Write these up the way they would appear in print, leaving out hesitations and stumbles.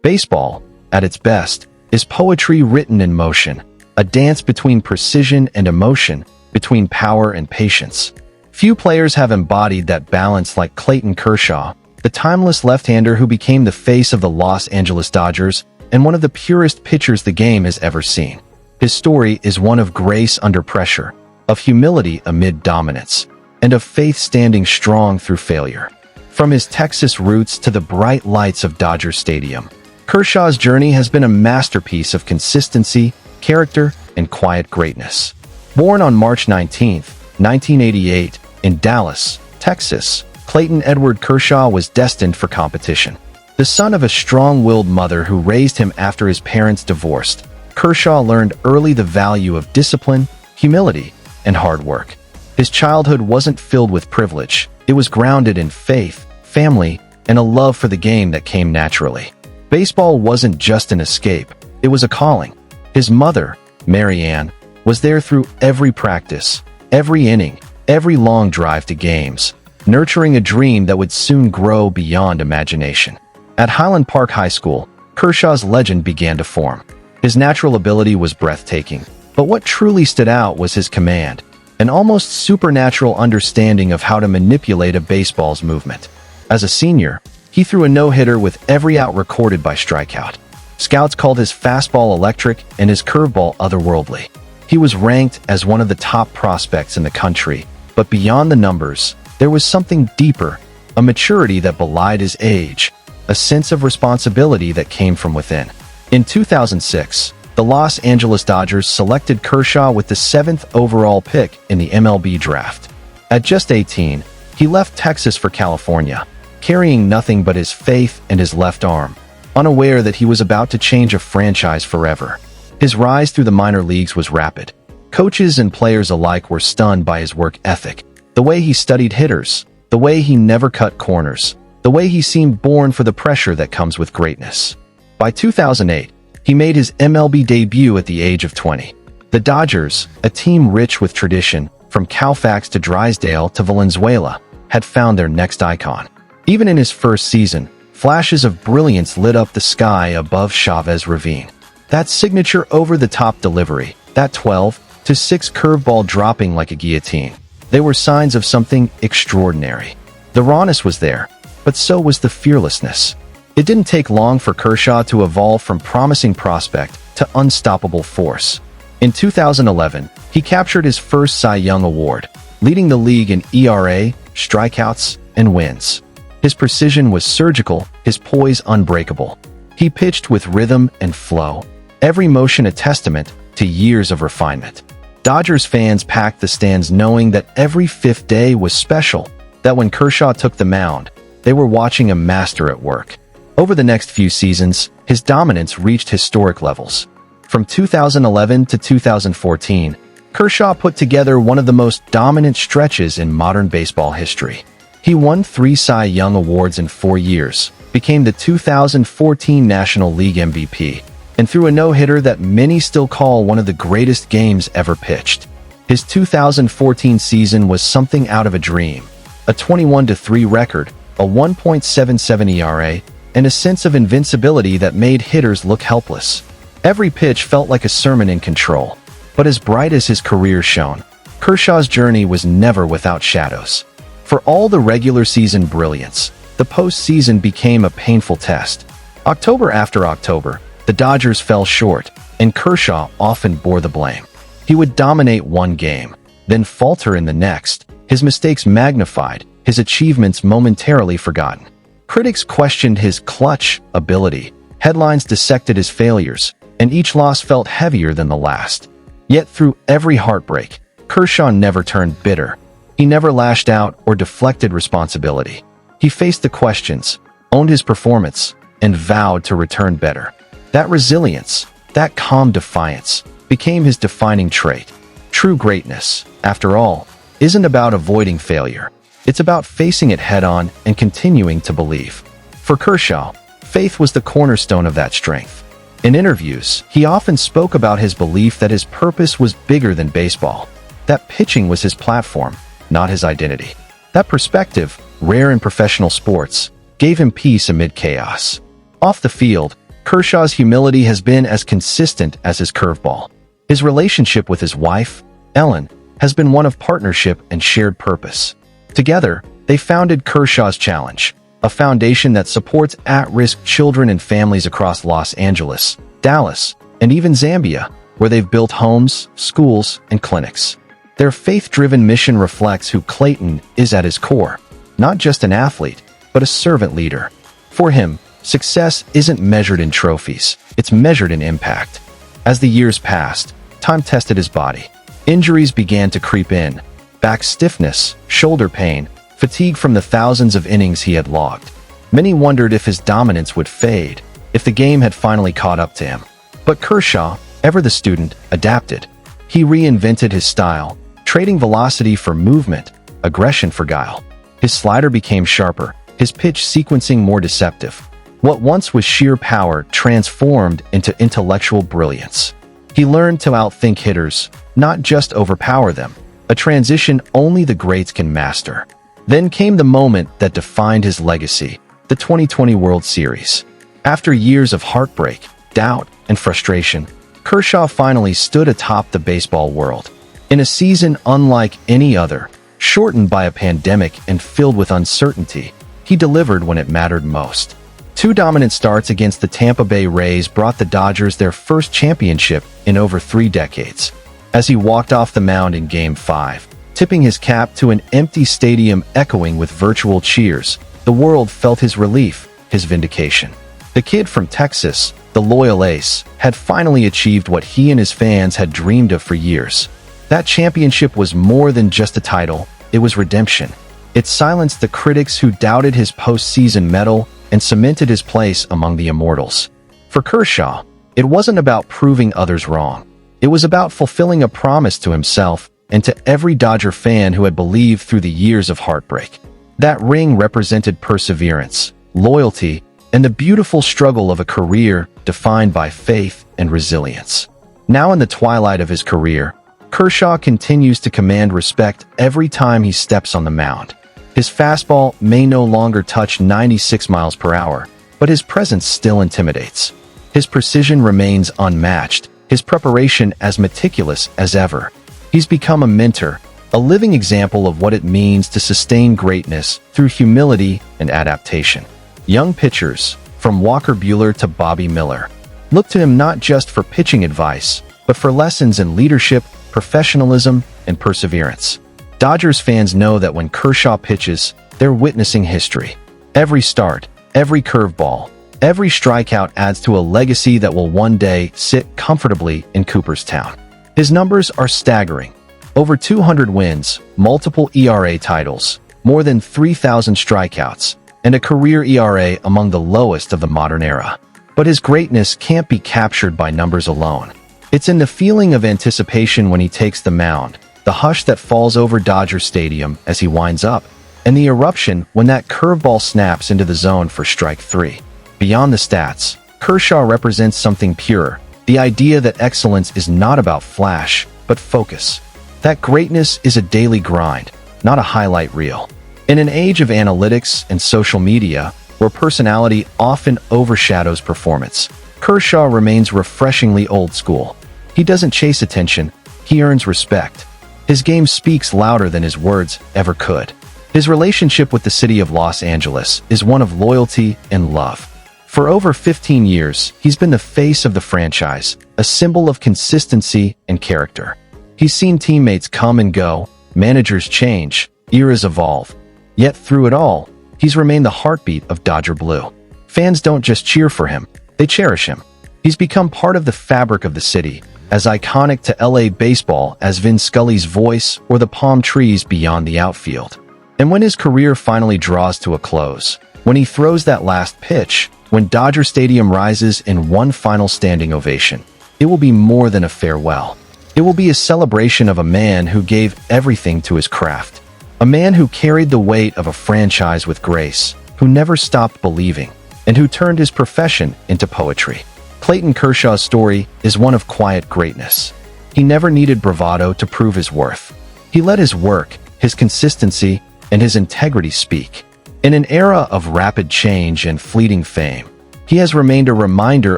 Baseball, at its best, is poetry written in motion, a dance between precision and emotion, between power and patience. Few players have embodied that balance like Clayton Kershaw, the timeless left-hander who became the face of the Los Angeles Dodgers and one of the purest pitchers the game has ever seen. His story is one of grace under pressure, of humility amid dominance, and of faith standing strong through failure. From his Texas roots to the bright lights of Dodger Stadium, Kershaw's journey has been a masterpiece of consistency, character, and quiet greatness. Born on March 19, 1988, in Dallas, Texas, Clayton Edward Kershaw was destined for competition. The son of a strong-willed mother who raised him after his parents divorced, Kershaw learned early the value of discipline, humility, and hard work. His childhood wasn't filled with privilege. It was grounded in faith, family, and a love for the game that came naturally. Baseball wasn't just an escape, it was a calling. His mother, Mary Ann, was there through every practice, every inning, every long drive to games, nurturing a dream that would soon grow beyond imagination. At Highland Park High School, Kershaw's legend began to form. His natural ability was breathtaking, but what truly stood out was his command, an almost supernatural understanding of how to manipulate a baseball's movement. As a senior, he threw a no-hitter with every out recorded by strikeout. Scouts called his fastball electric and his curveball otherworldly. He was ranked as one of the top prospects in the country, but beyond the numbers, there was something deeper, a maturity that belied his age, a sense of responsibility that came from within. In 2006, the Los Angeles Dodgers selected Kershaw with the 7th overall pick in the MLB draft. At just 18, he left Texas for California, carrying nothing but his faith and his left arm, unaware that he was about to change a franchise forever. His rise through the minor leagues was rapid. Coaches and players alike were stunned by his work ethic, the way he studied hitters, the way he never cut corners, the way he seemed born for the pressure that comes with greatness. By 2008, he made his MLB debut at the age of 20. The Dodgers, a team rich with tradition, from Koufax to Drysdale to Valenzuela, had found their next icon. Even in his first season, flashes of brilliance lit up the sky above Chavez Ravine. That signature over-the-top delivery, that 12-6 curveball dropping like a guillotine, they were signs of something extraordinary. The rawness was there, but so was the fearlessness. It didn't take long for Kershaw to evolve from promising prospect to unstoppable force. In 2011, he captured his first Cy Young Award, leading the league in ERA, strikeouts, and wins. His precision was surgical, his poise unbreakable. He pitched with rhythm and flow, every motion a testament to years of refinement. Dodgers fans packed the stands knowing that every fifth day was special, that when Kershaw took the mound, they were watching a master at work. Over the next few seasons, his dominance reached historic levels. From 2011 to 2014, Kershaw put together one of the most dominant stretches in modern baseball history. He won 3 Cy Young Awards in 4 years, became the 2014 National League MVP, and threw a no-hitter that many still call one of the greatest games ever pitched. His 2014 season was something out of a dream. A 21-3 record, a 1.77 ERA, and a sense of invincibility that made hitters look helpless. Every pitch felt like a sermon in control. But as bright as his career shone, Kershaw's journey was never without shadows. For all the regular season brilliance, the postseason became a painful test. October after October, the Dodgers fell short, and Kershaw often bore the blame. He would dominate one game, then falter in the next, his mistakes magnified, his achievements momentarily forgotten. Critics questioned his clutch ability, headlines dissected his failures, and each loss felt heavier than the last. Yet through every heartbreak, Kershaw never turned bitter. He never lashed out or deflected responsibility. He faced the questions, owned his performance, and vowed to return better. That resilience, that calm defiance, became his defining trait. True greatness, after all, isn't about avoiding failure. It's about facing it head-on and continuing to believe. For Kershaw, faith was the cornerstone of that strength. In interviews, he often spoke about his belief that his purpose was bigger than baseball, that pitching was his platform, not his identity. That perspective, rare in professional sports, gave him peace amid chaos. Off the field, Kershaw's humility has been as consistent as his curveball. His relationship with his wife, Ellen, has been one of partnership and shared purpose. Together, they founded Kershaw's Challenge, a foundation that supports at-risk children and families across Los Angeles, Dallas, and even Zambia, where they've built homes, schools, and clinics. Their faith-driven mission reflects who Clayton is at his core, not just an athlete, but a servant leader. For him, success isn't measured in trophies, it's measured in impact. As the years passed, time tested his body. Injuries began to creep in: back stiffness, shoulder pain, fatigue from the thousands of innings he had logged. Many wondered if his dominance would fade, if the game had finally caught up to him. But Kershaw, ever the student, adapted. He reinvented his style, trading velocity for movement, aggression for guile. His slider became sharper, his pitch sequencing more deceptive. What once was sheer power transformed into intellectual brilliance. He learned to outthink hitters, not just overpower them, a transition only the greats can master. Then came the moment that defined his legacy, the 2020 World Series. After years of heartbreak, doubt, and frustration, Kershaw finally stood atop the baseball world. In a season unlike any other, shortened by a pandemic and filled with uncertainty, he delivered when it mattered most. Two dominant starts against the Tampa Bay Rays brought the Dodgers their first championship in over 3 decades. As he walked off the mound in Game 5, tipping his cap to an empty stadium echoing with virtual cheers, the world felt his relief, his vindication. The kid from Texas, the loyal ace, had finally achieved what he and his fans had dreamed of for years. That championship was more than just a title, it was redemption. It silenced the critics who doubted his postseason mettle and cemented his place among the immortals. For Kershaw, it wasn't about proving others wrong. It was about fulfilling a promise to himself and to every Dodger fan who had believed through the years of heartbreak. That ring represented perseverance, loyalty, and the beautiful struggle of a career defined by faith and resilience. Now in the twilight of his career, Kershaw continues to command respect every time he steps on the mound. His fastball may no longer touch 96 miles per hour, but his presence still intimidates. His precision remains unmatched, his preparation as meticulous as ever. He's become a mentor, a living example of what it means to sustain greatness through humility and adaptation. Young pitchers, from Walker Buehler to Bobby Miller, look to him not just for pitching advice, but for lessons in leadership, professionalism, and perseverance. Dodgers fans know that when Kershaw pitches, they're witnessing history. Every start, every curveball, every strikeout adds to a legacy that will one day sit comfortably in Cooperstown. His numbers are staggering. Over 200 wins, multiple ERA titles, more than 3,000 strikeouts, and a career ERA among the lowest of the modern era. But his greatness can't be captured by numbers alone. It's in the feeling of anticipation when he takes the mound, the hush that falls over Dodger Stadium as he winds up, and the eruption when that curveball snaps into the zone for strike 3. Beyond the stats, Kershaw represents something pure, the idea that excellence is not about flash, but focus. That greatness is a daily grind, not a highlight reel. In an age of analytics and social media, where personality often overshadows performance, Kershaw remains refreshingly old school. He doesn't chase attention, he earns respect. His game speaks louder than his words ever could. His relationship with the city of Los Angeles is one of loyalty and love. For over 15 years, he's been the face of the franchise, a symbol of consistency and character. He's seen teammates come and go, managers change, eras evolve. Yet through it all, he's remained the heartbeat of Dodger Blue. Fans don't just cheer for him, they cherish him. He's become part of the fabric of the city, as iconic to LA baseball as Vin Scully's voice or the palm trees beyond the outfield. And when his career finally draws to a close, when he throws that last pitch, when Dodger Stadium rises in one final standing ovation, it will be more than a farewell. It will be a celebration of a man who gave everything to his craft. A man who carried the weight of a franchise with grace, who never stopped believing, and who turned his profession into poetry. Clayton Kershaw's story is one of quiet greatness. He never needed bravado to prove his worth. He let his work, his consistency, and his integrity speak. In an era of rapid change and fleeting fame, He has remained a reminder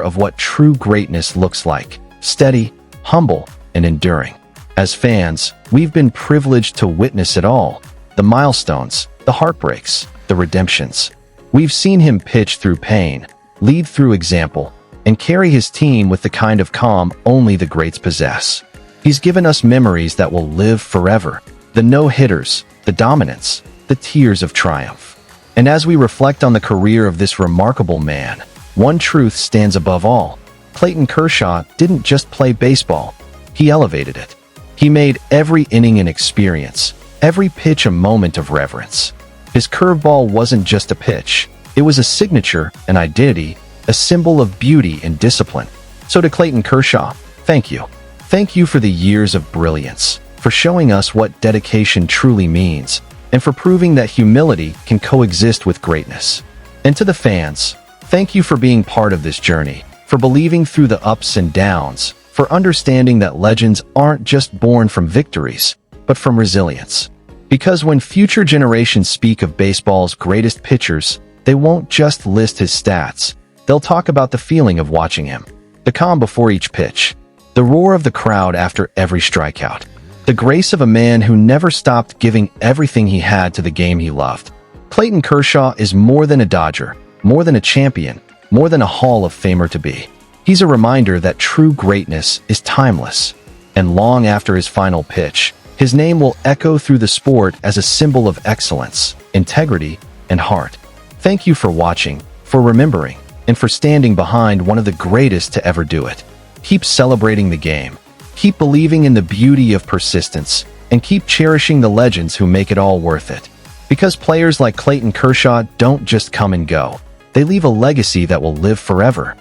of what true greatness looks like: steady, humble, and enduring. As fans, we've been privileged to witness it all: the milestones, the heartbreaks, the redemptions. We've seen him pitch through pain, lead through example, and carry his team with the kind of calm only the greats possess. He's given us memories that will live forever: the no-hitters, the dominance, the tears of triumph. And as we reflect on the career of this remarkable man, one truth stands above all: Clayton Kershaw didn't just play baseball, he elevated it. He made every inning an experience, every pitch a moment of reverence. His curveball wasn't just a pitch, it was a signature, an identity, a symbol of beauty and discipline. So to Clayton Kershaw, thank you. Thank you for the years of brilliance, for showing us what dedication truly means, and for proving that humility can coexist with greatness. And to the fans, thank you for being part of this journey, for believing through the ups and downs, for understanding that legends aren't just born from victories, but from resilience. Because when future generations speak of baseball's greatest pitchers, they won't just list his stats. They'll talk about the feeling of watching him, the calm before each pitch, the roar of the crowd after every strikeout, the grace of a man who never stopped giving everything he had to the game he loved. Clayton Kershaw is more than a Dodger, more than a champion, more than a Hall of Famer to be. He's a reminder that true greatness is timeless. And long after his final pitch, his name will echo through the sport as a symbol of excellence, integrity, and heart. Thank you for watching, for remembering, and for standing behind one of the greatest to ever do it. Keep celebrating the game. Keep believing in the beauty of persistence, and keep cherishing the legends who make it all worth it. Because players like Clayton Kershaw don't just come and go. They leave a legacy that will live forever.